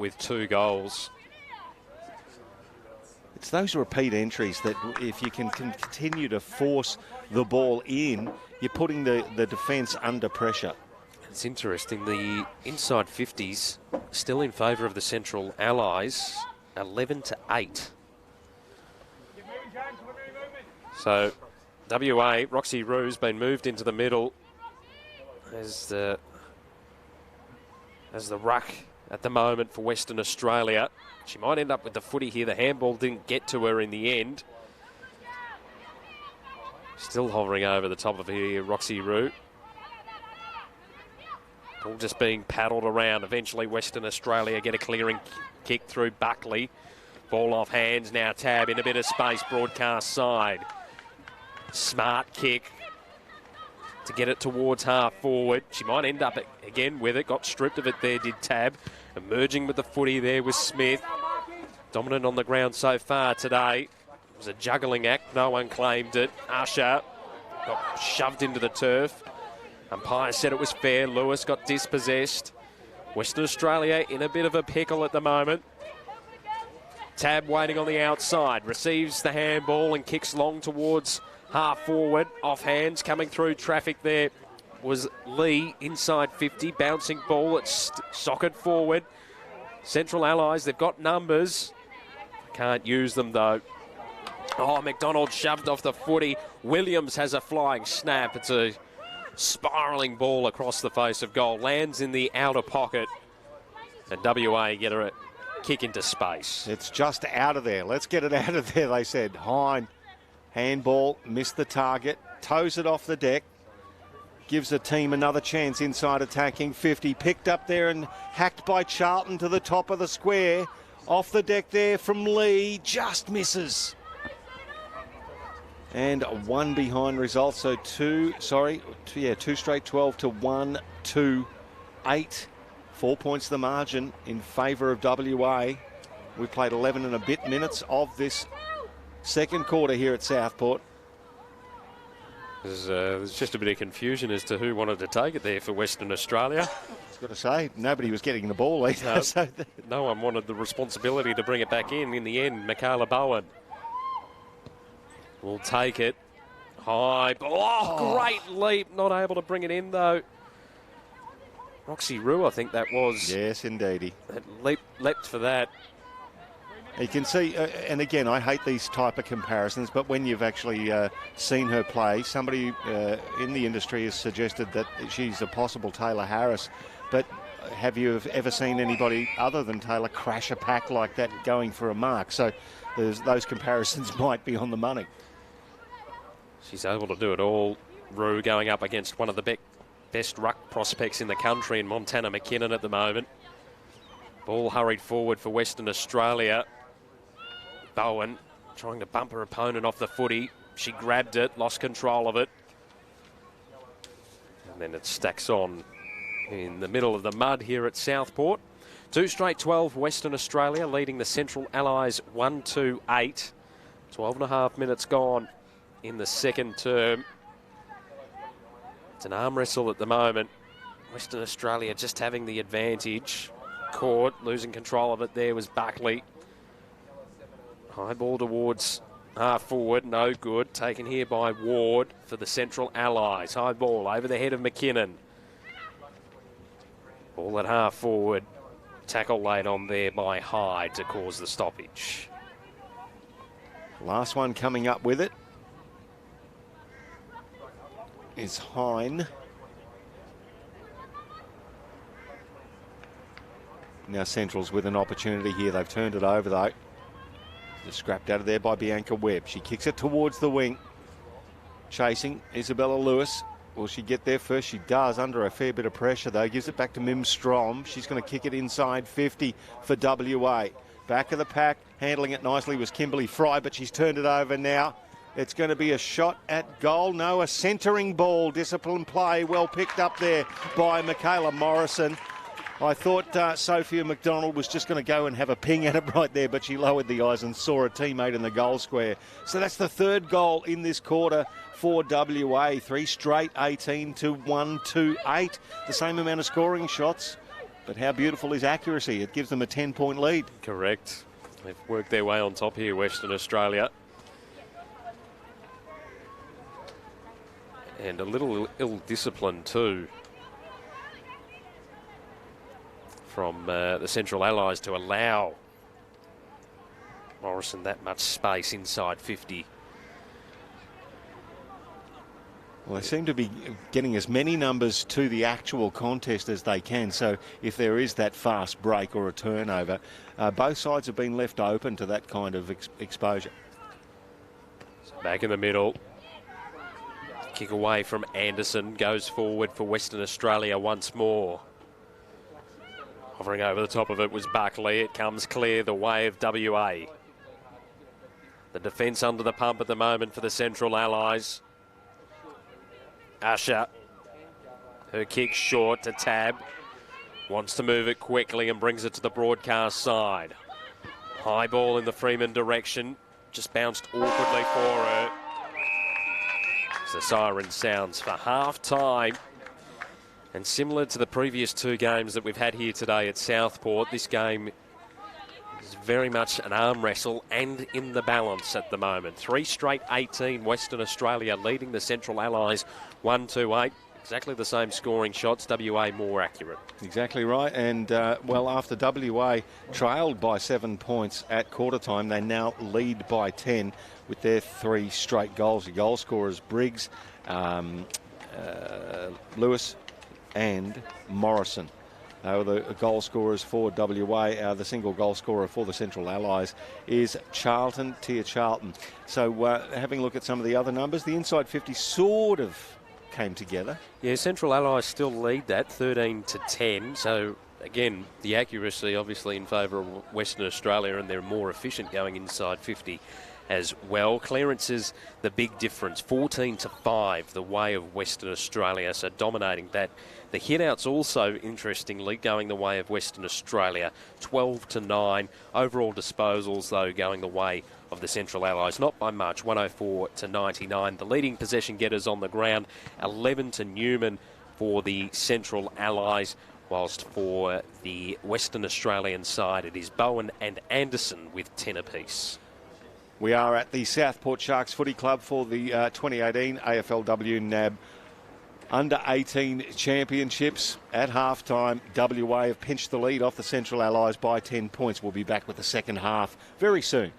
with 2 goals. It's those repeat entries that if you can continue to force the ball in, you're putting the defence under pressure. It's interesting, the inside 50s still in favour of the Central Allies, 11-8. So WA, Roxy Rue's been moved into the middle as the ruck at the moment for Western Australia. She might end up with the footy here. The handball didn't get to her in the end. Still hovering over the top of here, Roxy Rue. Ball just being paddled around. Eventually Western Australia get a clearing kick through Buckley. Ball off hands now. Tab in a bit of space, broadcast side. Smart kick to get it towards half forward. She might end up again with it. Got stripped of it there, did Tab. Emerging with the footy there was Smith. Dominant on the ground so far today. It was a juggling act. No one claimed it. Usher got shoved into the turf. Umpire said it was fair. Lewis got dispossessed. Western Australia in a bit of a pickle at the moment. Tab waiting on the outside. Receives the handball and kicks long towards half forward. Off hands coming through traffic there was Lee inside 50. Bouncing ball. It's socket forward. Central Allies, they've got numbers. Can't use them though. Oh, McDonald shoved off the footy. Williams has a flying snap. It's a spiralling ball across the face of goal. Lands in the outer pocket. And WA get a kick into space. It's just out of there. Let's get it out of there, they said. Hine, handball, missed the target. Toes it off the deck. Gives the team another chance inside attacking 50. Picked up there and hacked by Charlton to the top of the square. Off the deck there from Lee. Just misses. And a 1 behind result. So two straight 12-1, 2-8. 4 points the margin in favour of WA. We played 11 and a bit minutes of this second quarter here at Southport. There's just a bit of confusion as to who wanted to take it there for Western Australia. I've got to say, nobody was getting the ball either. No, so no one wanted the responsibility to bring it back in. In the end, Michaela Bowen will take it. High. Oh, great leap. Not able to bring it in, though. Roxy Rue, I think that was. Yes, indeedy. That leapt for that. You can see, and again, I hate these type of comparisons, but when you've actually seen her play, somebody in the industry has suggested that she's a possible Taylor Harris. But have you ever seen anybody other than Taylor crash a pack like that going for a mark? So those comparisons might be on the money. She's able to do it all. Rue going up against one of the best ruck prospects in the country in Montana McKinnon at the moment. Ball hurried forward for Western Australia. Bowen trying to bump her opponent off the footy. She grabbed it, lost control of it. And then it stacks on in the middle of the mud here at Southport. 2 straight 12, Western Australia leading the Central Allies 1-8. 12 and a half minutes gone in the second term. It's an arm wrestle at the moment. Western Australia just having the advantage. Court losing control of it there was Buckley. High ball towards half forward, no good. Taken here by Ward for the Central Allies. High ball over the head of McKinnon. Ball at half forward. Tackle laid on there by Hyde to cause the stoppage. Last one coming up with it is Hine. Now Central's with an opportunity here. They've turned it over though. Just scrapped out of there by Bianca Webb. She kicks it towards the wing. Chasing Isabella Lewis. Will she get there first? She does, under a fair bit of pressure though. Gives it back to Mim Strom. She's going to kick it inside 50 for WA. Back of the pack, handling it nicely was Kimberly Fry, but she's turned it over now. It's going to be a shot at goal. No, a centering ball. Disciplined play. Well picked up there by Michaela Morrison. I thought Sophia McDonald was just going to go and have a ping at it right there, but she lowered the eyes and saw a teammate in the goal square. So that's the third goal in this quarter for WA. 3 straight, 18-1, 2-8. The same amount of scoring shots, But how beautiful is accuracy? It gives them a 10-point lead. Correct. They've worked their way on top here, Western Australia. And a little ill-discipline too from the Central Allies to allow Morrison that much space inside 50. Well, they seem to be getting as many numbers to the actual contest as they can. So if there is that fast break or a turnover, both sides have been left open to that kind of exposure. So back in the middle. Kick away from Anderson. Goes forward for Western Australia once more. Hovering over the top of it was Buckley. It comes clear the way of WA. The defence under the pump at the moment for the Central Allies. Usher, her kick short to Tab. Wants to move it quickly and brings it to the broadcast side. High ball in the Freeman direction. Just bounced awkwardly for her. As the siren sounds for half-time. And similar to the previous two games that we've had here today at Southport, this game is very much an arm wrestle and in the balance at the moment. 3 straight 18, Western Australia leading the Central Allies 1-2-8. Exactly the same scoring shots, WA more accurate. Exactly right. And, well, after WA trailed by 7 points at quarter time, they now lead by 10 with their 3 straight goals. The goal scorers, Briggs, Lewis and Morrison. The goal scorers for WA. The single goal scorer for the Central Allies is Charlton, Tia Charlton. So having a look at some of the other numbers, the inside 50 sort of came together. Yeah, Central Allies still lead that 13-10. So again, the accuracy obviously in favour of Western Australia, and they're more efficient going inside 50 as well. Clearance is the big difference, 14-5 the way of Western Australia, so dominating that. The hitouts also, interestingly, going the way of Western Australia, 12-9. Overall disposals, though, going the way of the Central Allies, not by much, 104-99. The leading possession getters on the ground, 11 to Newman for the Central Allies, whilst for the Western Australian side, it is Bowen and Anderson with 10 apiece. We are at the Southport Sharks Footy Club for the 2018 AFLW NAB Under-18 Championships. At half-time, WA have pinched the lead off the Central Allies by 10 points. We'll be back with the second half very soon.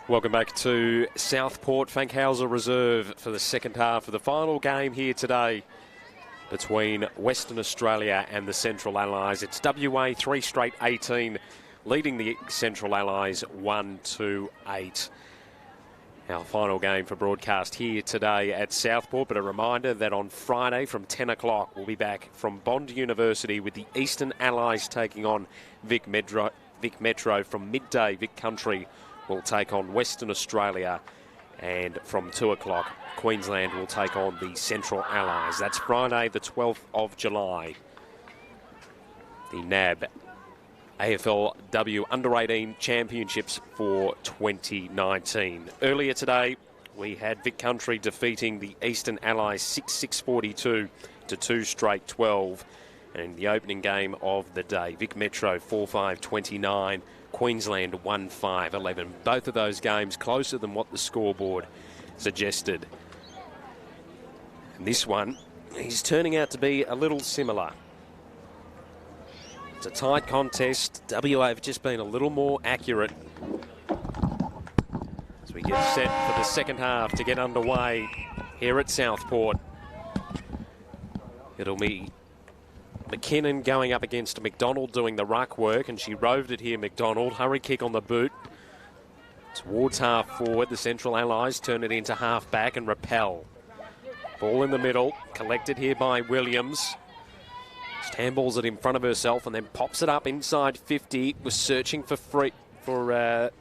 Welcome back to Southport Fankhauser Reserve for the second half of the final game here today between Western Australia and the Central Allies. It's WA 3 straight 18, leading the Central Allies 1-8. Our final game for broadcast here today at Southport, but a reminder that on Friday from 10 o'clock we'll be back from Bond University with the Eastern Allies taking on Vic Metro from midday. Vic Country will take on Western Australia, and from 2 o'clock Queensland will take on the Central Allies. That's Friday the 12th of July. The NAB AFLW Under-18 Championships for 2019. Earlier today we had Vic Country defeating the Eastern Allies 6-6-42 to 2 straight 12. And in the opening game of the day, Vic Metro 4-5-29, Queensland 1-5-11. Both of those games closer than what the scoreboard suggested. And this one is turning out to be a little similar. It's a tight contest. WA have just been a little more accurate as we get set for the second half to get underway here at Southport. It'll be McKinnon going up against McDonald doing the ruck work, and she roved it here, McDonald. Hurry kick on the boot. Towards half forward, the Central Allies turn it into half back and repel. Ball in the middle, collected here by Williams. Just handballs it in front of herself and then pops it up inside 50. Was searching for that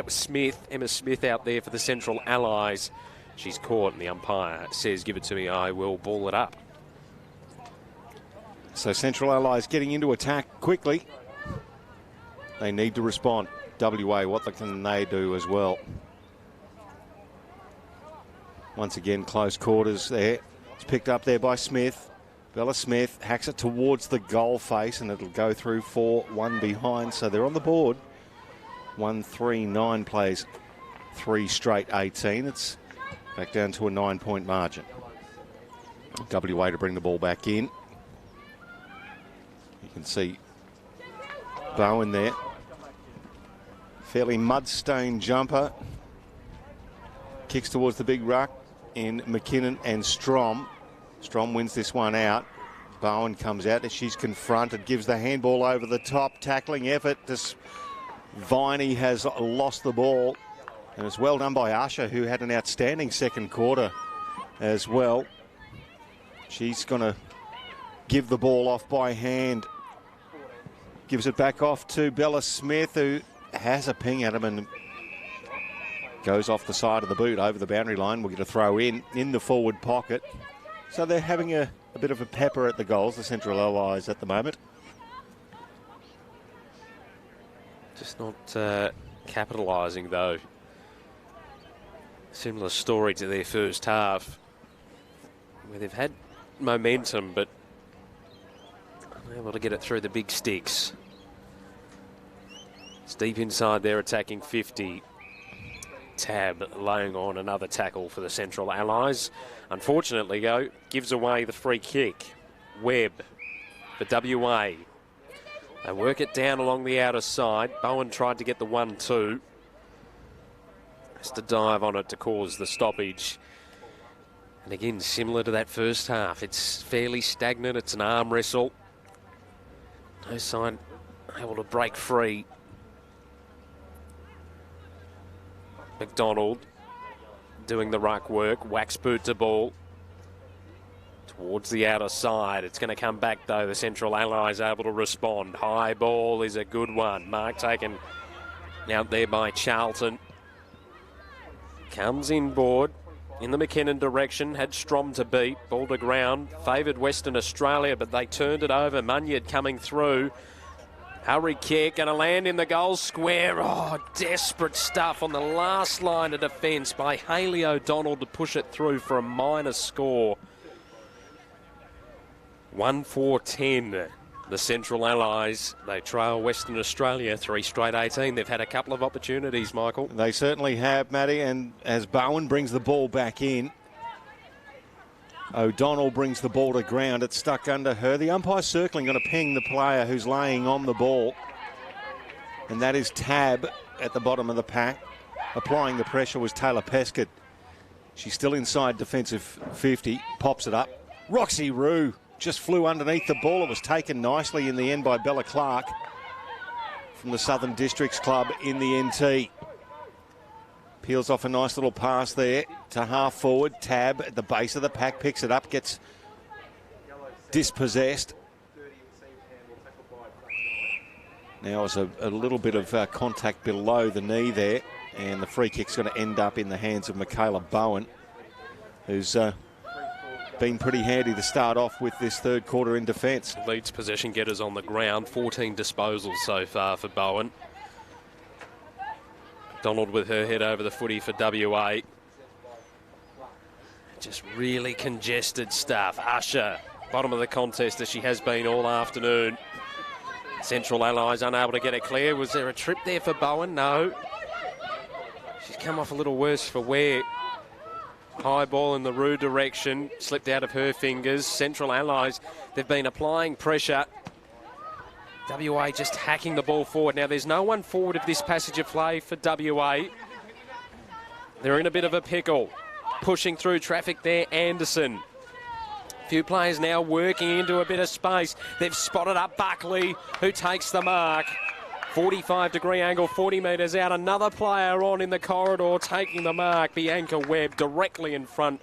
was Smith, Emma Smith out there for the Central Allies. She's caught and the umpire says, give it to me, I will ball it up. So Central Allies getting into attack quickly. They need to respond. WA, what can they do as well? Once again, close quarters there. It's picked up there by Smith. Bella Smith hacks it towards the goal face and it'll go through 4-1 behind. So they're on the board. 1-3-9 plays 3 straight 18. It's back down to a 9-point margin. WA to bring the ball back in. You can see Bowen there. Fairly mud-stained jumper. Kicks towards the big ruck in McKinnon and Strom. Strom wins this one out. Bowen comes out as she's confronted, gives the handball over the top. Tackling effort. Viney has lost the ball. And it's well done by Usher, who had an outstanding second quarter as well. She's going to give the ball off by hand. Gives it back off to Bella Smith, who has a ping at him and goes off the side of the boot over the boundary line. We'll get a throw in the forward pocket. So they're having a bit of a pepper at the goals, the Central Allies at the moment. Just not capitalising though. Similar story to their first half, where they've had momentum but unable to get it through the big sticks. It's deep inside there, attacking 50. Tab laying on another tackle for the Central Allies. Unfortunately, though, gives away the free kick. Webb for WA. They work it down along the outer side. Bowen tried to get the 1-2. Has to dive on it to cause the stoppage. And again, similar to that first half, it's fairly stagnant. It's an arm wrestle. No sign able to break free. McDonald doing the ruck work. Wax boot to ball. Towards the outer side. It's going to come back though. The Central Allies able to respond. High ball is a good one. Mark taken out there by Charlton. Comes inboard in the McKinnon direction. Had Strom to beat. Ball to ground. Favoured Western Australia, but they turned it over. Munyard coming through. Hurry kick, going to land in the goal square. Oh, desperate stuff on the last line of defence by Hayley O'Donnell to push it through for a minor score. 1-4-10. The Central Allies, they trail Western Australia 3 straight 18. They've had a couple of opportunities, Michael. They certainly have, Matty, and as Bowen brings the ball back in, O'Donnell brings the ball to ground. It's stuck under her. The umpire circling, going to ping the player who's laying on the ball. And that is Tab at the bottom of the pack. applying the pressure was Taylor Pescott. She's still inside defensive 50, pops it up. Roxy Rue just flew underneath the ball. It was taken nicely in the end by Bella Clark from the Southern Districts Club in the NT. Peels off a nice little pass there to half forward. Tab at the base of the pack, picks it up, gets dispossessed. Now it's a little bit of contact below the knee there, and the free kick's going to end up in the hands of Michaela Bowen, who's been pretty handy to start off with this third quarter in defence. Leads possession getters on the ground, 14 disposals so far for Bowen. Donald with her head over the footy for WA. Just really congested stuff. Usher, bottom of the contest as she has been all afternoon. Central Allies unable to get it clear. Was there a trip there for Bowen? No. She's come off a little worse for wear. High ball in the Rue direction, slipped out of her fingers. Central Allies, they've been applying pressure. WA just hacking the ball forward. Now, there's no one forward of this passage of play for WA. They're in a bit of a pickle. Pushing through traffic there, Anderson. Few players now working into a bit of space. They've spotted up Buckley, who takes the mark. 45-degree angle, 40 metres out. Another player on in the corridor taking the mark. Bianca Webb directly in front,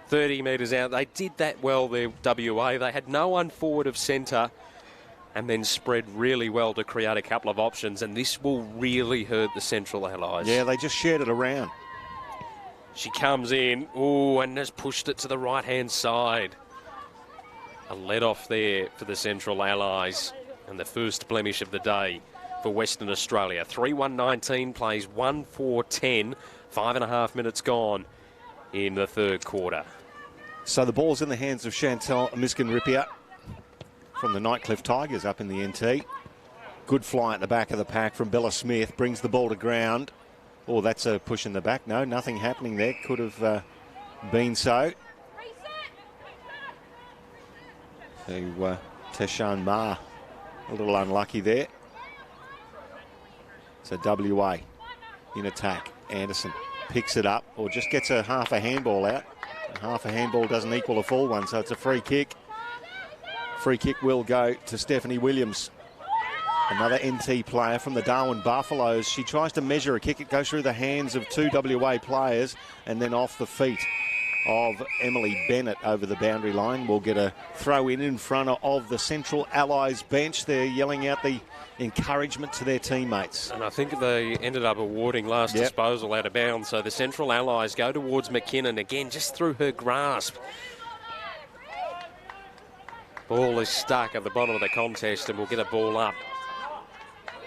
30 metres out. They did that well there, WA. They had no one forward of centre and then spread really well to create a couple of options. And this will really hurt the Central Allies. Yeah, they just shared it around. She comes in, ooh, and has pushed it to the right-hand side. A let-off there for the Central Allies, and the first blemish of the day for Western Australia. 3-1-19 plays 1-4-10, 5.5 minutes gone in the third quarter. So the ball's in the hands of Chantel Miskin-Rippier from the Nightcliff Tigers up in the NT. Good fly at the back of the pack from Bella Smith, brings the ball to ground. Oh, that's a push in the back. No, nothing happening there. Could have been so. So Teshan Ma, a little unlucky there. So WA in attack. Anderson picks it up or just gets a half a handball out. A half a handball doesn't equal a full one, so it's a free kick. Free kick will go to Stephanie Williams. Another NT player from the Darwin Buffaloes. She tries to measure a kick. It goes through the hands of two WA players and then off the feet of Emily Bennett over the boundary line. We'll get a throw in front of the Central Allies bench. They're yelling out the encouragement to their teammates. And I think they ended up awarding last disposal out of bounds. So the Central Allies go towards McKinnon again, just through her grasp. Ball is stuck at the bottom of the contest and we'll get a ball up.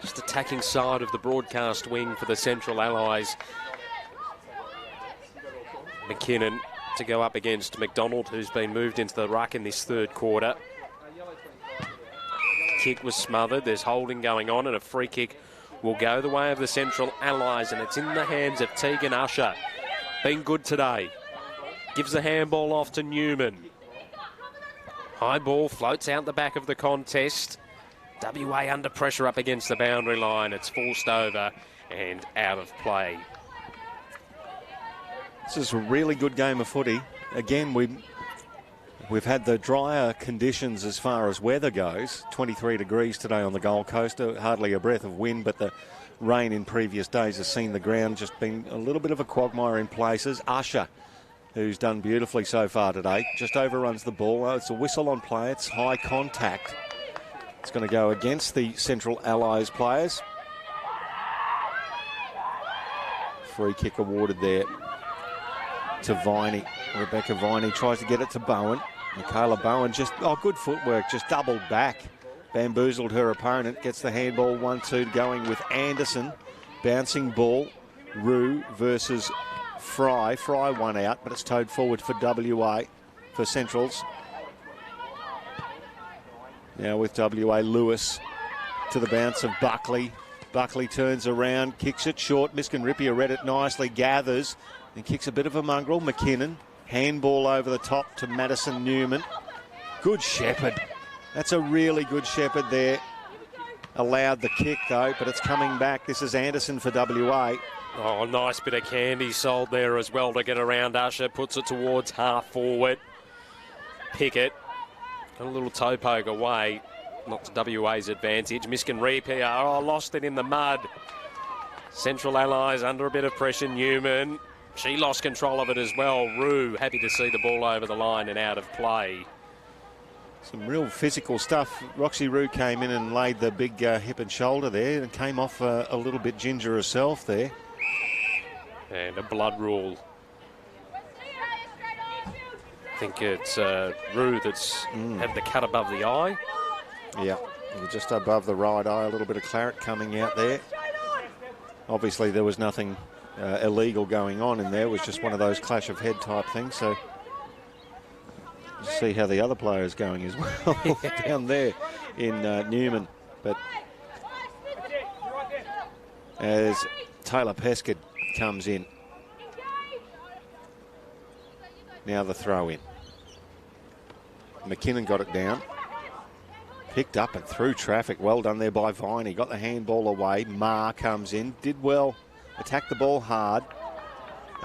Just attacking side of the broadcast wing for the Central Allies. McKinnon to go up against McDonald, who's been moved into the ruck in this third quarter. Kick was smothered. There's holding going on, and a free kick will go the way of the Central Allies, and it's in the hands of Tegan Usher. Been good today. Gives the handball off to Newman. High ball floats out the back of the contest. WA under pressure up against the boundary line. It's forced over and out of play. This is a really good game of footy. Again, we've had the drier conditions as far as weather goes. 23 degrees today on the Gold Coast. Hardly a breath of wind, but the rain in previous days has seen the ground just been a little bit of a quagmire in places. Usher, who's done beautifully so far today, just overruns the ball. It's a whistle on play. It's high contact. It's going to go against the Central Allies players. Free kick awarded there to Viney. Rebecca Viney tries to get it to Bowen. Michaela Bowen just, good footwork, just doubled back. Bamboozled her opponent, gets the handball 1-2 going with Anderson. Bouncing ball, Rue versus Fry. Fry one out, but it's towed forward for WA, for Centrals. Now with WA, Lewis to the bounce of Buckley. Buckley turns around, kicks it short. Miskin-Rippier read it nicely, gathers, and kicks a bit of a mongrel. McKinnon, handball over the top to Madison Newman. Good shepherd. That's a really good shepherd there allowed the kick, though, but it's coming back. This is Anderson for WA. Oh, nice bit of candy sold there as well to get around Usher. Puts it towards half forward. Pickett. Got a little toe poke away. Not to WA's advantage. Miskin Repair. Oh, lost it in the mud. Central Allies under a bit of pressure. Newman. She lost control of it as well. Rue, happy to see the ball over the line and out of play. Some real physical stuff. Roxy Rue came in and laid the big hip and shoulder there and came off a little bit ginger herself there. And a blood rule. I think it's Rue that's had the cut above the eye. Yeah, just above the right eye, a little bit of claret coming out there. Obviously, there was nothing illegal going on in there. It was just one of those clash of head type things. So, see how the other player is going as well down there in Newman. But as Taylor Pescott comes in, now the throw in. McKinnon got it down. Picked up and through traffic. Well done there by Viney. Got the handball away. Ma comes in. Did well. Attacked the ball hard.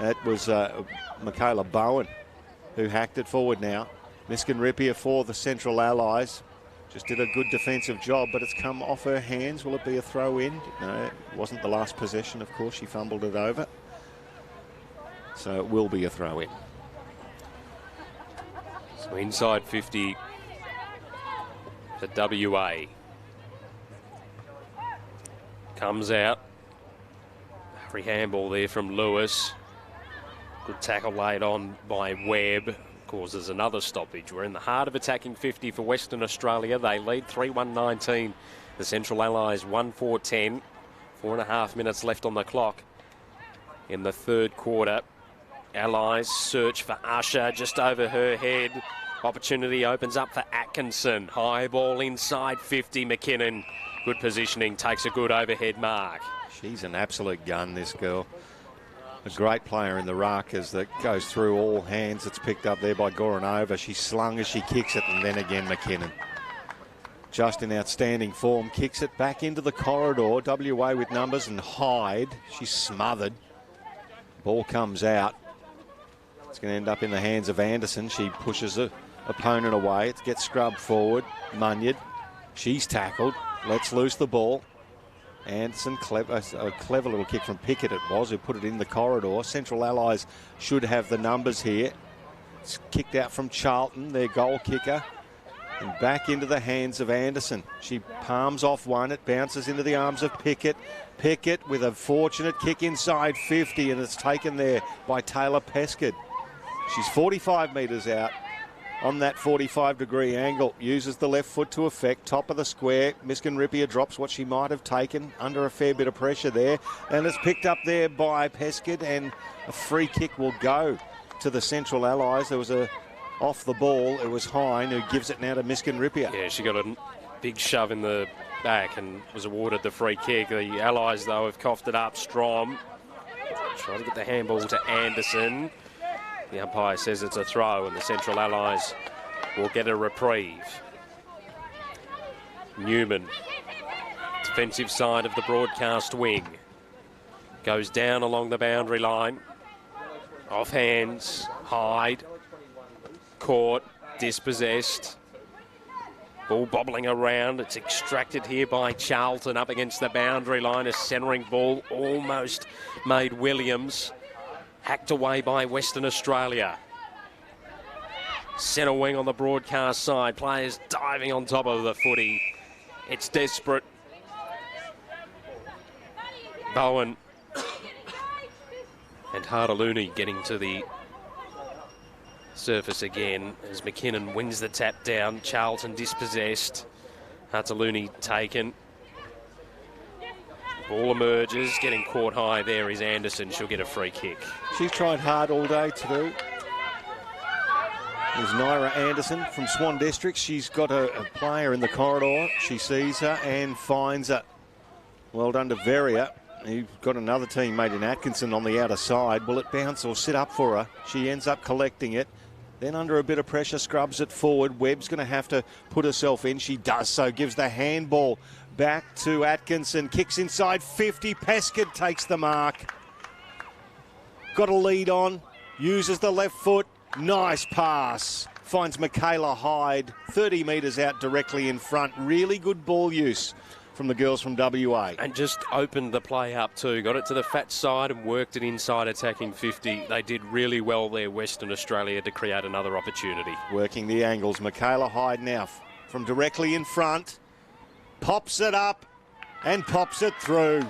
That was Michaela Bowen who hacked it forward now. Miskin Ripier for the Central Allies. Just did a good defensive job, but it's come off her hands. Will it be a throw in? No, it wasn't the last possession, of course. She fumbled it over. So it will be a throw in. So inside 50 for WA. Comes out. Free handball there from Lewis. Good tackle laid on by Webb. Causes another stoppage. We're in the heart of attacking 50 for Western Australia. They lead 3-1-19. The Central Allies 1-4-10. 4.5 minutes left on the clock in the third quarter. Allies search for Usher just over her head. Opportunity opens up for Atkinson. High ball inside 50. McKinnon. Good positioning. Takes a good overhead mark. She's an absolute gun, this girl. A great player in the ruckers that goes through all hands. It's picked up there by Goranova. She's slung as she kicks it, and then again McKinnon. Just in outstanding form. Kicks it back into the corridor. WA with numbers and Hyde. She's smothered. Ball comes out. It's going to end up in the hands of Anderson. She pushes the opponent away. It gets scrubbed forward. Munyard. She's tackled. Lets loose the ball. Anderson, a clever little kick from Pickett it was, who put it in the corridor. Central Allies should have the numbers here. It's kicked out from Charlton, their goal kicker. And back into the hands of Anderson. She palms off one. It bounces into the arms of Pickett. Pickett with a fortunate kick inside 50, and it's taken there by Taylor Pescott. She's 45 metres out on that 45-degree angle. Uses the left foot to effect. Top of the square. Miskin Ripier drops what she might have taken under a fair bit of pressure there. And it's picked up there by Pescott, and a free kick will go to the Central Allies. There was a off the ball. It was Hine who gives it now to Miskin Ripier. Yeah, she got a big shove in the back and was awarded the free kick. The Allies, though, have coughed it up. Strom trying to get the handball to Anderson. The umpire says it's a throw, and the Central Allies will get a reprieve. Newman, defensive side of the broadcast wing, goes down along the boundary line. Off hands, Hyde, caught, dispossessed. Ball bobbling around. It's extracted here by Charlton up against the boundary line. A centering ball almost made Williams. Hacked away by Western Australia. Centre wing on the broadcast side. Players diving on top of the footy. It's desperate. Bowen and Hartaluni getting to the surface again as McKinnon wins the tap down. Charlton dispossessed. Hartaluni taken. Ball emerges, getting caught high there is Anderson. She'll get a free kick. She's tried hard all day to do. There's Naira Anderson from Swan District. She's got a player in the corridor. She sees her and finds her. Well done to Verrier. You've got another teammate in Atkinson on the outer side. Will it bounce or sit up for her? She ends up collecting it. Then under a bit of pressure, scrubs it forward. Webb's going to have to put herself in. She does so. Gives the handball Back to Atkinson, kicks inside 50. Peskard takes the mark. Got a lead on, uses the left foot. Nice pass. Finds Michaela Hyde 30 metres out directly in front. Really good ball use from the girls from WA. And just opened the play up too. Got it to the fat side and worked it inside attacking 50. They did really well there, Western Australia, to create another opportunity. Working the angles. Michaela Hyde now from directly in front. Pops it up and pops it through.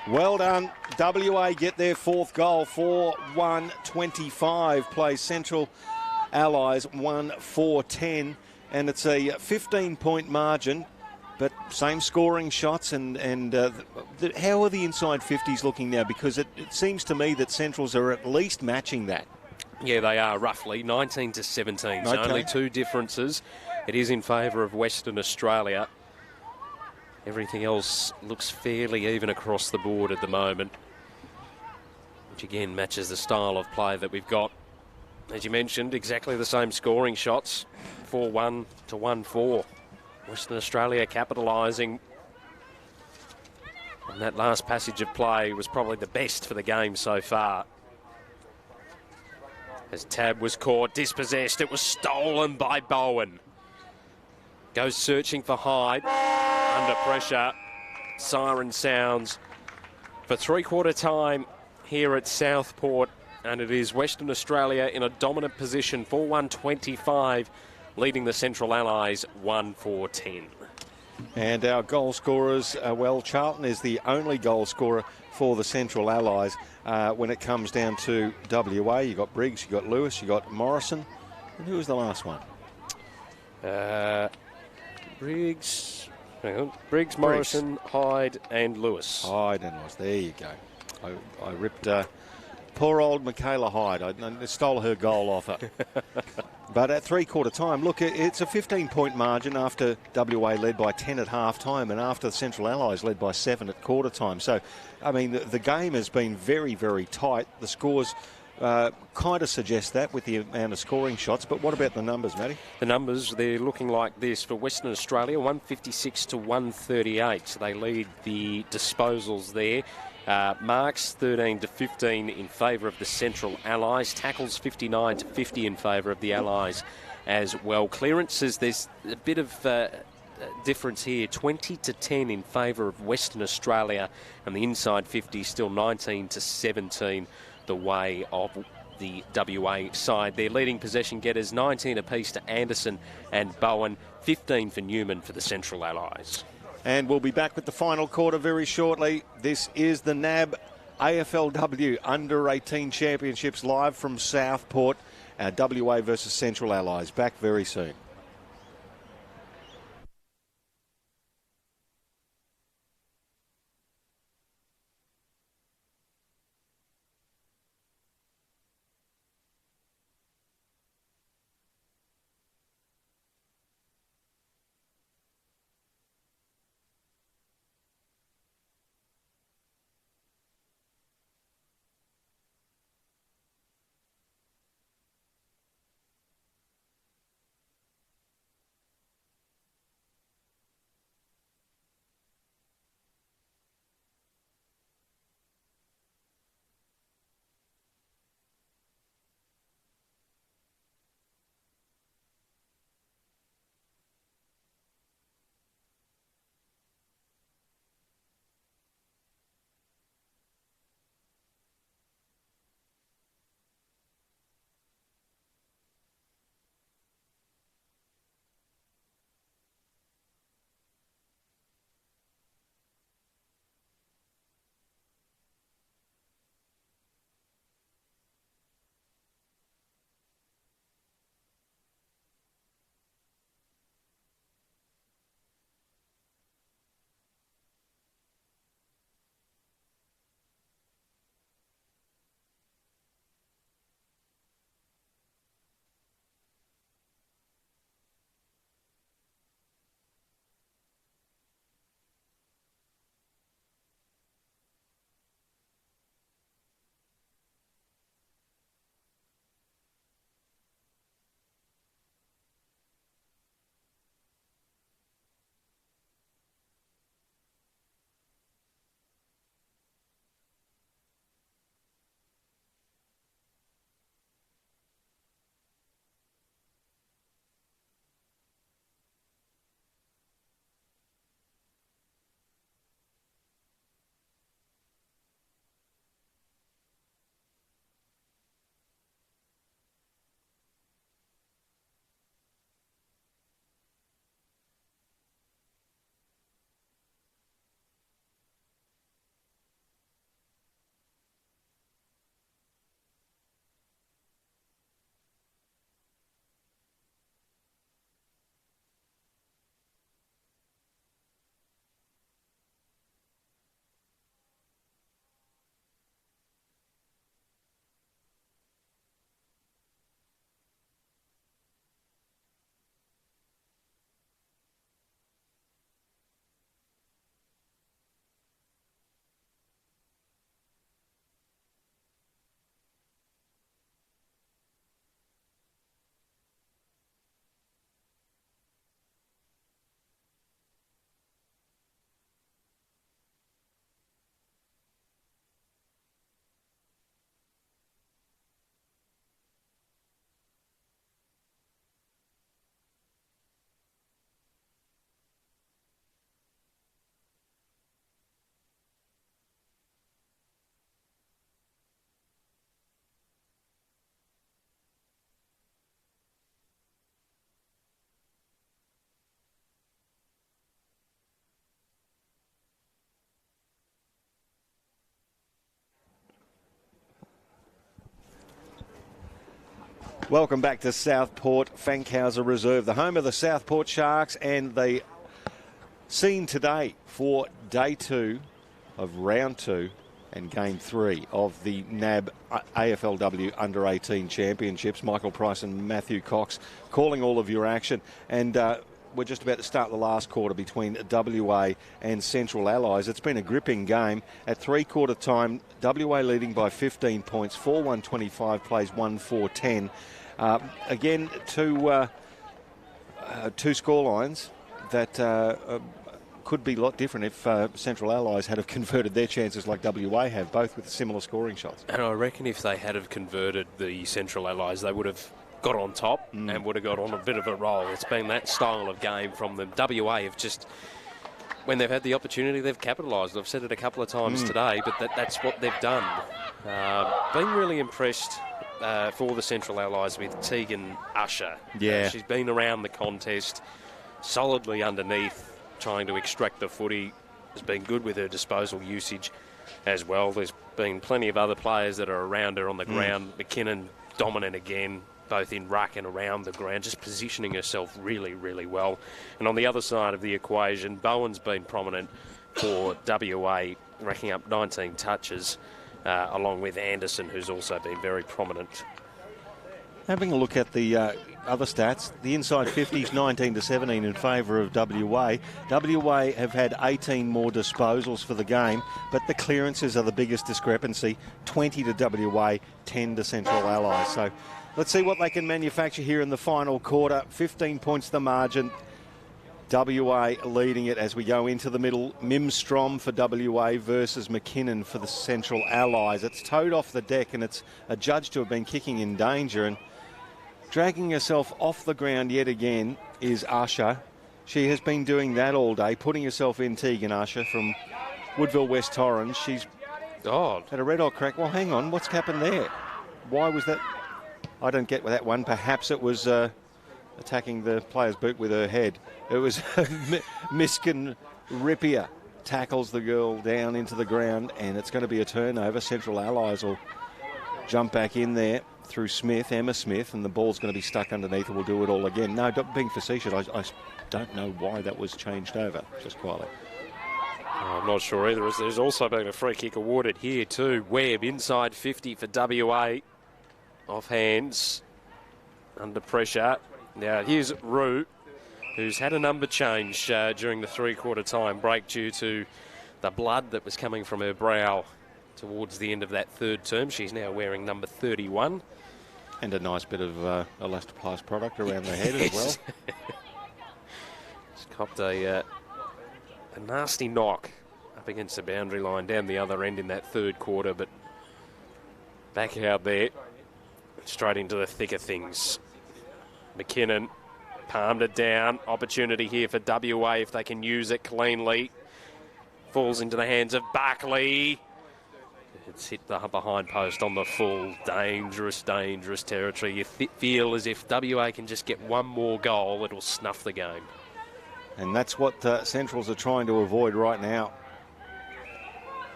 Well done. WA get their fourth goal. 4-1-25 plays Central Allies 1-4-10. And it's a 15-point margin. But same scoring shots and how are the inside 50s looking now? Because it seems to me that Centrals are at least matching that. Yeah, they are roughly 19-17. So Okay. only two differences. It is in favour of Western Australia. Everything else looks fairly even across the board at the moment, which again matches the style of play that we've got. As you mentioned, exactly the same scoring shots, 4-1 to 1-4. Western Australia capitalising on that last passage of play was probably the best for the game so far. As Tab was caught, dispossessed, it was stolen by Bowen. Goes searching for Hyde, under pressure. Siren sounds for three-quarter time here at Southport, and it is Western Australia in a dominant position, 4-1-25, leading the Central Allies 1-4-10. And our goal scorers, well, Charlton is the only goal scorer for the Central Allies when it comes down to WA. You got Briggs, you got Lewis, you got Morrison. And who was the last one? Briggs, Morrison, Hyde and Lewis. Hyde and Lewis, there you go. I ripped poor old Michaela Hyde. I stole her goal off her. But at three-quarter time, look, it's a 15-point margin after WA led by 10 at half-time and after the Central Allies led by 7 at quarter time. So, I mean, the game has been very, very tight. The scores kind of suggest that with the amount of scoring shots. But what about the numbers, Matty? The numbers, they're looking like this for Western Australia, 156 to 138. So they lead the disposals there. Marks 13 to 15 in favour of the Central Allies. Tackles 59 to 50 in favour of the Allies as well. Clearances, there's a bit of difference here, 20 to 10 in favour of Western Australia, and the inside 50 still 19 to 17 the way of the WA side. Their leading possession getters 19 apiece to Anderson and Bowen, 15 for Newman for the Central Allies. And we'll be back with the final quarter very shortly. This is the NAB AFLW Under-18 Championships live from Southport. WA versus Central Allies. Back very soon. Welcome back to Southport Fankhauser Reserve, the home of the Southport Sharks, and the scene today for day 2 of round 2 and game 3 of the NAB AFLW Under-18 Championships. Michael Price and Matthew Cox calling all of your action, and we're just about to start the last quarter between WA and Central Allies. It's been a gripping game. At three-quarter time, WA leading by 15 points, 4-1-25 plays 1-4-10. Again, two score lines that could be a lot different if Central Allies had have converted their chances like WA have, both with similar scoring shots. And I reckon if they had have converted the Central Allies, they would have got on top and would have got on a bit of a roll. It's been that style of game from them. WA have just, when they've had the opportunity, they've capitalised. I've said it a couple of times today, but that's what they've done. Been really impressed for the Central Allies with Tegan Usher. Yeah. She's been around the contest, solidly underneath, trying to extract the footy. Has been good with her disposal usage as well. There's been plenty of other players that are around her on the ground. McKinnon dominant again, both in ruck and around the ground, just positioning herself really, really well. And on the other side of the equation, Bowen's been prominent for WA, racking up 19 touches, along with Anderson, who's also been very prominent. Having a look at the other stats, the inside 50s 19-17 in favour of WA. WA have had 18 more disposals for the game, but the clearances are the biggest discrepancy, 20 to WA, 10 to Central Allies. So let's see what they can manufacture here in the final quarter. 15 points the margin. WA leading it as we go into the middle. Mimstrom for WA versus McKinnon for the Central Allies. It's towed off the deck and it's adjudged to have been kicking in danger, and dragging herself off the ground yet again is Usher. She has been doing that all day, putting herself in, Tegan Usher from Woodville West Torrens. She's had a red hot crack. Well, hang on, what's happened there? Why was that? I don't get that one. Perhaps it was attacking the player's boot with her head. It was Miskin Rippier tackles the girl down into the ground, and it's going to be a turnover. Central Allies will jump back in there through Smith, Emma Smith, and the ball's going to be stuck underneath, and we'll do it all again. No, being facetious, I don't know why that was changed over, just quietly. I'm not sure either. There's also been a free kick awarded here too. Webb inside 50 for WA. Off hands, under pressure. Now here's Rue, who's had a number change during the three-quarter time break due to the blood that was coming from her brow towards the end of that third term. She's now wearing number 31. And a nice bit of Elastoplast product around the head as well. She's copped a nasty knock up against the boundary line down the other end in that third quarter, but back out there, straight into the thick of things. McKinnon palmed it down. Opportunity here for WA if they can use it cleanly. Falls into the hands of Buckley. It's hit the behind post on the full. Dangerous, dangerous territory. You feel as if WA can just get one more goal, it'll snuff the game. And that's what Centrals are trying to avoid right now.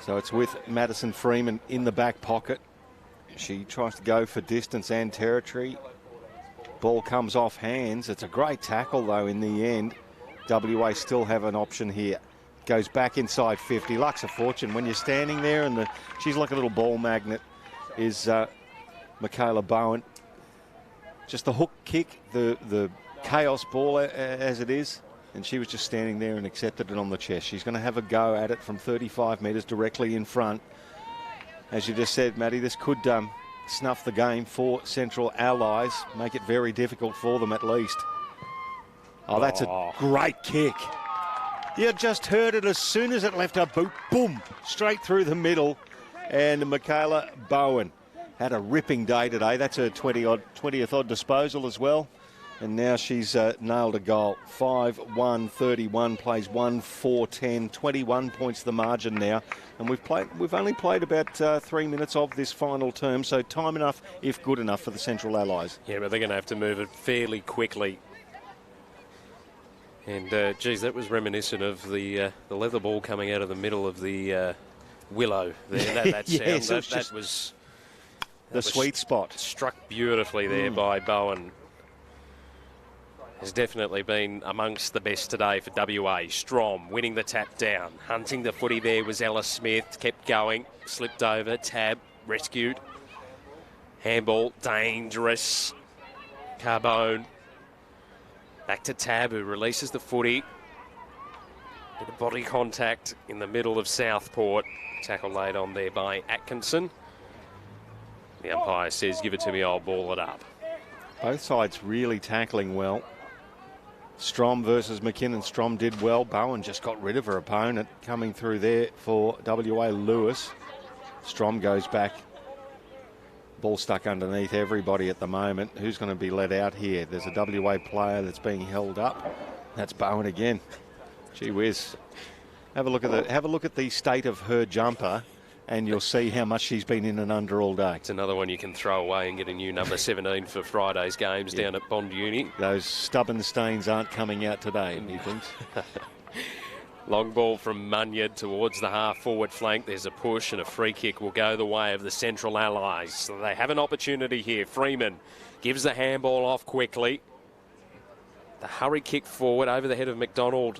So it's with Madison Freeman in the back pocket. She tries to go for distance and territory. Ball comes off hands. It's a great tackle, though, in the end. WA still have an option here. Goes back inside 50. Luck's a fortune. When you're standing there, and she's like a little ball magnet, is Michaela Bowen. Just the hook kick, the chaos ball as it is. And she was just standing there and accepted it on the chest. She's going to have a go at it from 35 metres directly in front. As you just said, Matty, this could snuff the game for Central Allies, make it very difficult for them at least. Oh, that's a great kick. You just heard it as soon as it left her boot, boom, straight through the middle. And Michaela Bowen had a ripping day today. That's her 20th odd disposal as well. And now she's nailed a goal. 5-1-31, plays 1-4-10, 21 points the margin now. And we've only played about 3 minutes of this final term, so time enough, if good enough, for the Central Allies. Yeah, but they're going to have to move it fairly quickly. And, geez, that was reminiscent of the leather ball coming out of the middle of the willow there. That yes, sound, that was... the sweet spot. Struck beautifully there by Bowen. Has definitely been amongst the best today for WA. Strom winning the tap down. Hunting the footy there was Ella Smith. Kept going. Slipped over. Tab rescued. Handball dangerous. Carbone. Back to Tab, who releases the footy. Bit of body contact in the middle of Southport. Tackle laid on there by Atkinson. The umpire says, give it to me, I'll ball it up. Both sides really tackling well. Strom versus McKinnon. Strom did well. Bowen just got rid of her opponent. Coming through there for WA Lewis. Strom goes back. Ball stuck underneath everybody at the moment. Who's going to be let out here? There's a WA player that's being held up. That's Bowen again. Gee whiz. Have a look at the state of her jumper, and you'll see how much she's been in and under all day. It's another one you can throw away and get a new number 17 for Friday's games down at Bond Uni. Those stubborn stains aren't coming out today, he thinks. Long ball from Munyard towards the half-forward flank. There's a push and a free kick will go the way of the Central Allies. So they have an opportunity here. Freeman gives the handball off quickly. The hurry kick forward over the head of McDonald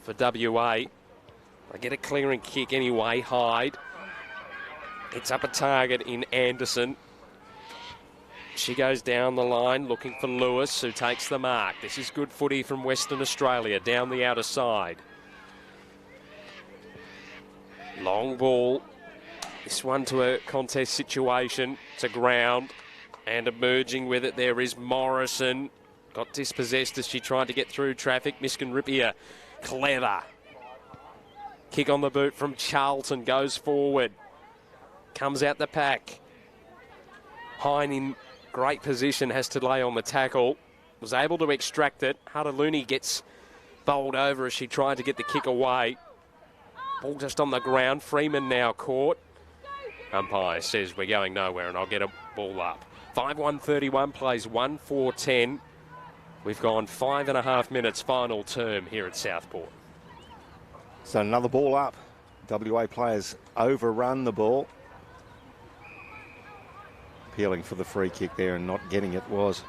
for WA. They get a clearing kick anyway. Hyde. It's up a target in Anderson. She goes down the line looking for Lewis, who takes the mark. This is good footy from Western Australia down the outer side. Long ball. This one to a contest situation. To ground. And emerging with it there is Morrison. Got dispossessed as she tried to get through traffic. Miskin-Rippier. Clever. Kick on the boot from Charlton. Goes forward. Comes out the pack. Hine in great position. Has to lay on the tackle. Was able to extract it. Hartaluni gets bowled over as she tried to get the kick away. Ball just on the ground. Freeman now caught. Umpire says we're going nowhere and I'll get a ball up. 5-1-31 plays 1-4-10. We've gone 5.5 minutes final term here at Southport. So another ball up. WA players overrun the ball. Appealing for the free kick there and not getting it was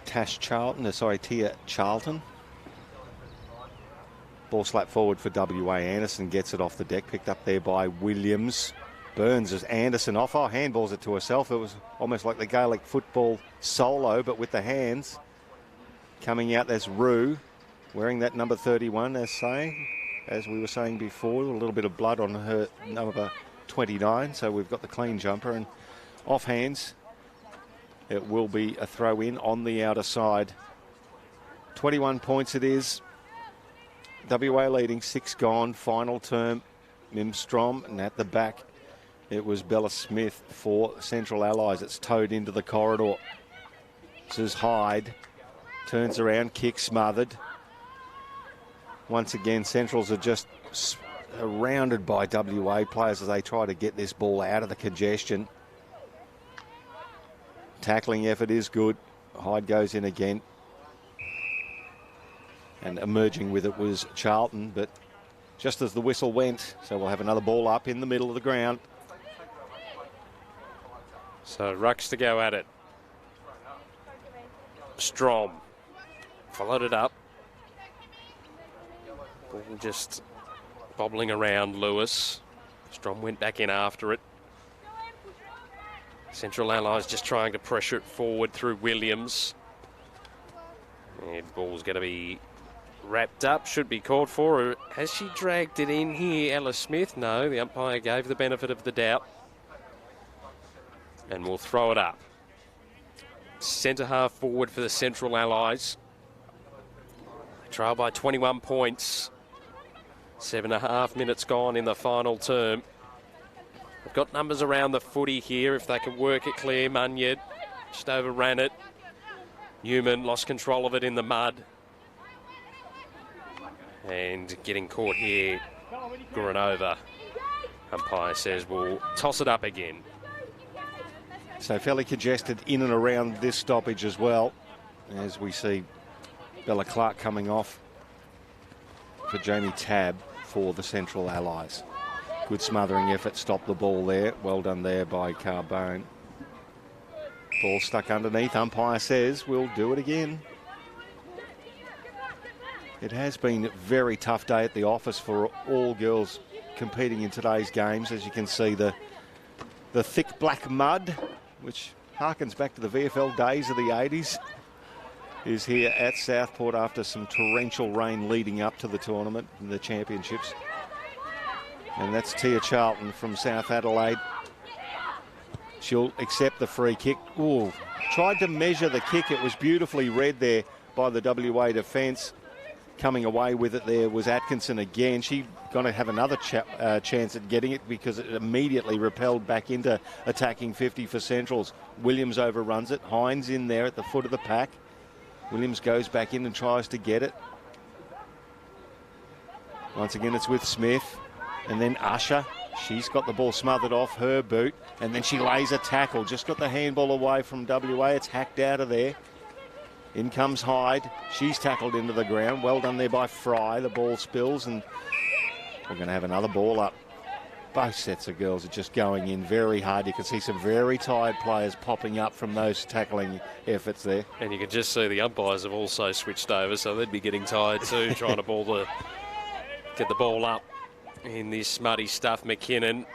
Tia Charlton. Ball slapped forward for WA. Anderson gets it off the deck, picked up there by Williams. Burns as Anderson off. Oh, handballs it to herself. It was almost like the Gaelic football solo, but with the hands. Coming out, there's Rue, wearing that number 31, as we were saying before, a little bit of blood on her number 29. So we've got the clean jumper, and off hands, it will be a throw in on the outer side. 21 points it is. WA leading, 6 gone, final term. Mim Strom, and at the back, it was Bella Smith for Central Allies. It's towed into the corridor. This is Hyde. Turns around, kick smothered. Once again, Centrals are just surrounded by WA players as they try to get this ball out of the congestion. Tackling effort is good. Hyde goes in again. And emerging with it was Charlton, but just as the whistle went, so we'll have another ball up in the middle of the ground. So Rucks to go at it. Strom followed it up. Ball just bobbling around Lewis. Strom went back in after it. Central Allies just trying to pressure it forward through Williams. And ball's going to be wrapped up, should be called for. Has she dragged it in here, Ella Smith? No, the umpire gave the benefit of the doubt. And we'll throw it up. Centre half forward for the Central Allies. They trail by 21 points. 7.5 minutes gone in the final term. They've got numbers around the footy here if they can work it clear. Munyard just overran it. Newman lost control of it in the mud. And getting caught here, Guranova. Umpire says we'll toss it up again. So fairly congested in and around this stoppage as well, as we see Bella Clark coming off for Jamie Tabb for the Central Allies. Good smothering effort, stopped the ball there. Well done there by Carbone. Ball stuck underneath. Umpire says we'll do it again. It has been a very tough day at the office for all girls competing in today's games. As you can see, the thick black mud, which harkens back to the VFL days of the 80s, is here at Southport after some torrential rain leading up to the tournament and the championships. And that's Tia Charlton from South Adelaide. She'll accept the free kick. Ooh, tried to measure the kick. It was beautifully read there by the WA defence. Coming away with it there was Atkinson again. She's going to have another chance at getting it because it immediately repelled back into attacking 50 for Centrals. Williams overruns it. Hines in there at the foot of the pack. Williams goes back in and tries to get it. Once again, it's with Smith. And then Usher, she's got the ball smothered off her boot, and then she lays a tackle. Just got the handball away from WA. It's hacked out of there. In comes Hyde. She's tackled into the ground. Well done there by Fry. The ball spills, and we're going to have another ball up. Both sets of girls are just going in very hard. You can see some very tired players popping up from those tackling efforts there. And you can just see the umpires have also switched over, so they'd be getting tired too, trying to get the ball up. In this muddy stuff, McKinnon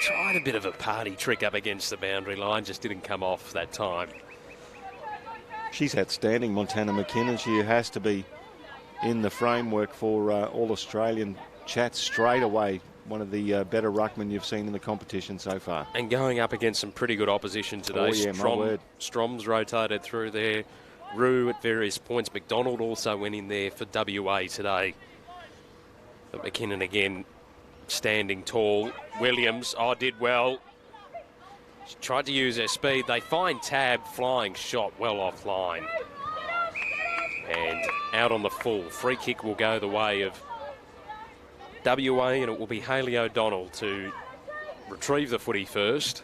tried a bit of a party trick up against the boundary line, just didn't come off that time. She's outstanding, Montana McKinnon. She has to be in the framework for All-Australian chats straight away. One of the better ruckmen you've seen in the competition so far. And going up against some pretty good opposition today. Oh, yeah, my word. Strom's rotated through there. Rue at various points. McDonald also went in there for WA today. But McKinnon again standing tall. Williams, did well. She tried to use her speed. They find Tab flying shot well offline. And out on the full. Free kick will go the way of WA, and it will be Hayley O'Donnell to retrieve the footy first.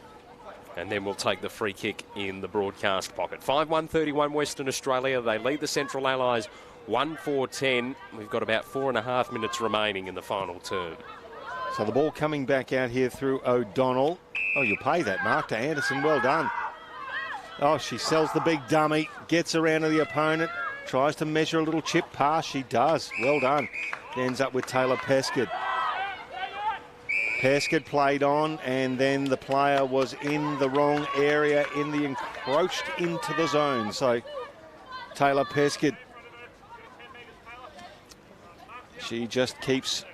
And then we'll take the free kick in the broadcast pocket. 5-1-31 Western Australia. They lead the Central Allies 1-4-10. We've got about 4.5 minutes remaining in the final term. So the ball coming back out here through O'Donnell. Oh, you'll pay that mark to Anderson. Well done. Oh, she sells the big dummy, gets around to the opponent, tries to measure a little chip pass. She does. Well done. Ends up with Taylor Peskid. Peskid played on, and then the player was in the wrong area, encroached into the zone. So Taylor Peskid, she just keeps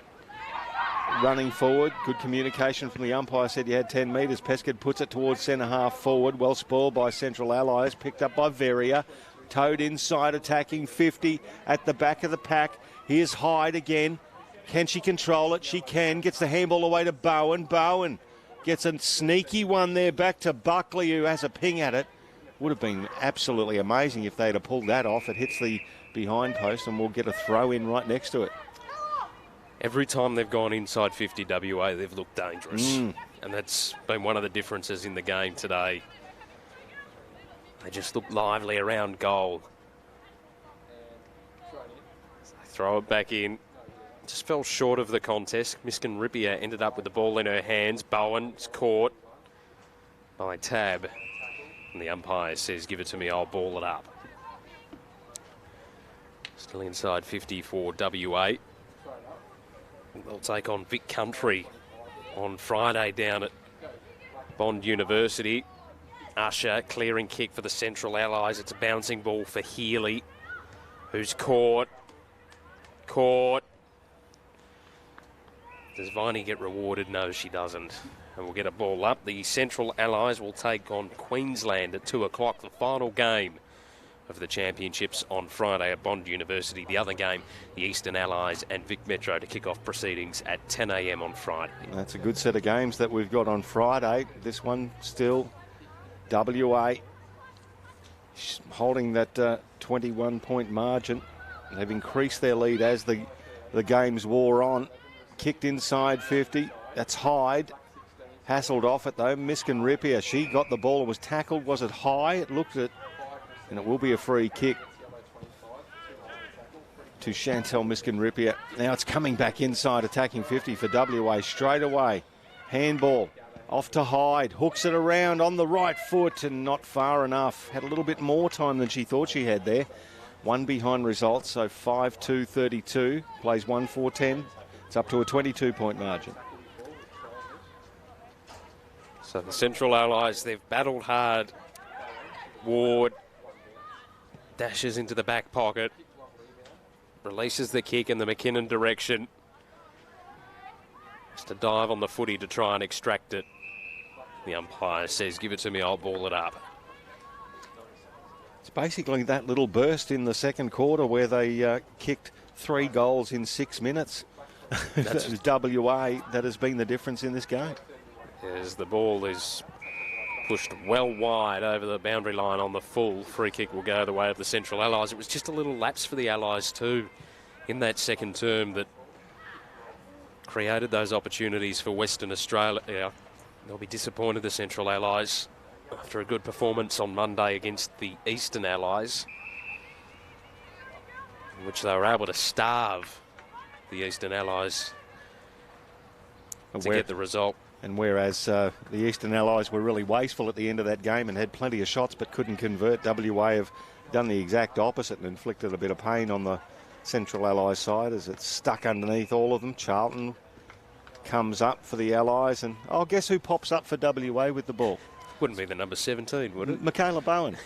running forward. Good communication from the umpire, said you had 10 metres. Peskid puts it towards centre half forward. Well spoiled by Central Allies. Picked up by Veria. Towed inside, attacking 50 at the back of the pack. Here's Hyde again. Can she control it? She can. Gets the handball away to Bowen. Bowen gets a sneaky one there back to Buckley, who has a ping at it. Would have been absolutely amazing if they'd have pulled that off. It hits the behind post, and we'll get a throw in right next to it. Every time they've gone inside 50 WA, they've looked dangerous. And that's been one of the differences in the game today. They just look lively around goal. Throw it back in. Just fell short of the contest. Miskin Rippier ended up with the ball in her hands. Bowen's caught by Tab. And the umpire says, give it to me, I'll ball it up. Still inside 50 for WA. They'll take on Vic Country on Friday down at Bond University. Usher, clearing kick for the Central Allies. It's a bouncing ball for Healy, who's caught. Does Viney get rewarded? No, she doesn't. And we'll get a ball up. The Central Allies will take on Queensland at 2 o'clock, the final game of the championships on Friday at Bond University. The other game, the Eastern Allies and Vic Metro to kick off proceedings at 10 a.m. on Friday. That's a good set of games that we've got on Friday. This one still WA holding that 21-point margin. They've increased their lead as the games wore on. Kicked inside 50. That's Hyde. Hassled off it though. Miskin Rippier, she got the ball and was tackled. Was it high? It looked at, and it will be a free kick. to Chantel Miskin-Rippier. Now it's coming back inside, attacking 50 for WA straight away. Handball off to Hyde, hooks it around on the right foot and not far enough. Had a little bit more time than she thought she had there. One behind results, so 5-2-32, plays 1-4-10. It's up to a 22-point margin. So the Central Allies, they've battled hard. Ward dashes into the back pocket, releases the kick in the McKinnon direction. Just to dive on the footy to try and extract it. The umpire says, give it to me, I'll ball it up. It's basically that little burst in the second quarter where they kicked 3 goals in 6 minutes. That's WA that has been the difference in this game. As the ball is pushed well wide over the boundary line on the full, free kick will go the way of the Central Allies. It was just a little lapse for the Allies too in that second term that created those opportunities for Western Australia. They'll be disappointed, the Central Allies, after a good performance on Monday against the Eastern Allies, in which they were able to starve the Eastern Allies to get the result. And whereas the Eastern Allies were really wasteful at the end of that game and had plenty of shots but couldn't convert, WA have done the exact opposite and inflicted a bit of pain on the Central Allies side as it's stuck underneath all of them. Charlton comes up for the Allies, and guess who pops up for WA with the ball? Wouldn't be the number 17, would it? Michaela Bowen.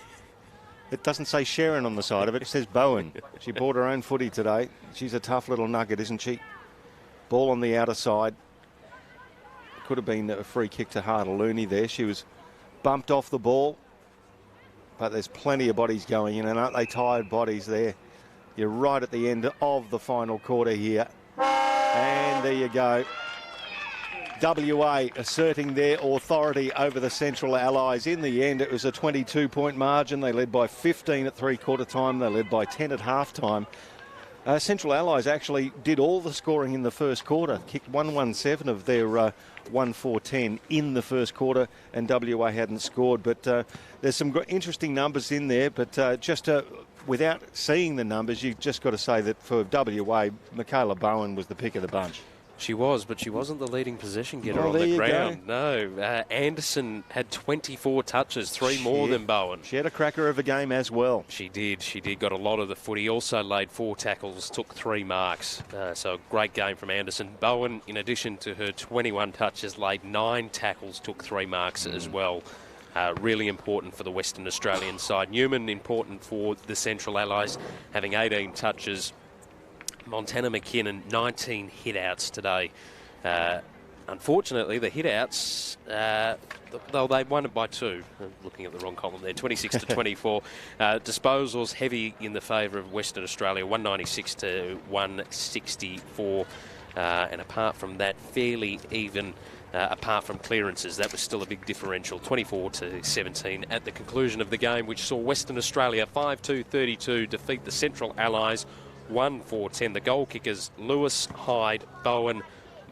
It doesn't say Sharon on the side of it, it says Bowen. She bought her own footy today. She's a tough little nugget, isn't she? Ball on the outer side. Could have been a free kick to Harder Looney there. She was bumped off the ball, but there's plenty of bodies going in, and aren't they tired bodies there? You're right at the end of the final quarter here. And there you go. WA asserting their authority over the Central Allies. In the end, it was a 22-point margin. They led by 15 at three-quarter time. They led by 10 at half-time. Central Allies actually did all the scoring in the first quarter, kicked 117 of their 1-4-10 in the first quarter, and WA hadn't scored. But there's some interesting numbers in there, but without seeing the numbers, you've just got to say that for WA, Michaela Bowen was the pick of the bunch. She was, but she wasn't the leading possession getter on the ground. No, Anderson had 24 touches, 3 more than Bowen. She had a cracker of a game as well. She did, got a lot of the footy. Also laid 4 tackles, took 3 marks. So a great game from Anderson. Bowen, in addition to her 21 touches, laid 9 tackles, took 3 marks as well. Really important for the Western Australian side. Newman, important for the Central Allies, having 18 touches. Montana McKinnon, 19 hit-outs today. Unfortunately, the hit-outs, though they won it by 2. I'm looking at the wrong column there, 26 to 24. Disposals heavy in the favour of Western Australia, 196 to 164. And apart from that, fairly even. Apart from clearances, that was still a big differential, 24 to 17 at the conclusion of the game, which saw Western Australia 5-2-32 defeat the Central Allies 1-4-10. The goal kickers, Lewis, Hyde, Bowen,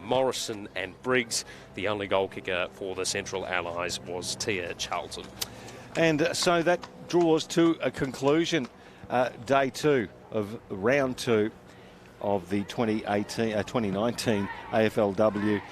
Morrison and Briggs. The only goal kicker for the Central Allies was Tia Charlton. And so that draws to a conclusion day 2 of round 2 of the 2019 AFLW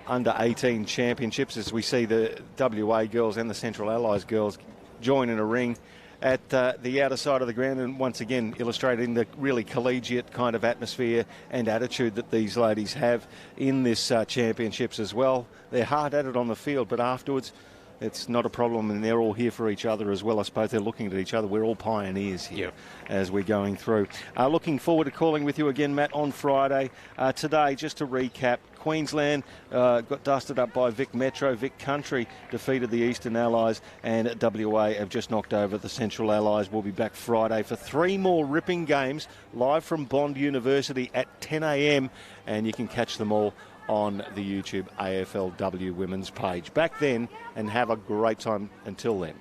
Under 18 Championships, as we see the WA girls and the Central Allies girls join in a ring at the outer side of the ground, and once again illustrating the really collegiate kind of atmosphere and attitude that these ladies have in this championships as well. They're hard at it on the field, but afterwards it's not a problem, and they're all here for each other as well. I suppose they're looking at each other. We're all pioneers here as we're going through. Looking forward to calling with you again, Matt, on Friday. Today, just to recap, Queensland got dusted up by Vic Metro. Vic Country defeated the Eastern Allies, and WA have just knocked over the Central Allies. We'll be back Friday for 3 more ripping games live from Bond University at 10 a.m, and you can catch them all on the YouTube AFLW Women's page. Back then, and have a great time until then.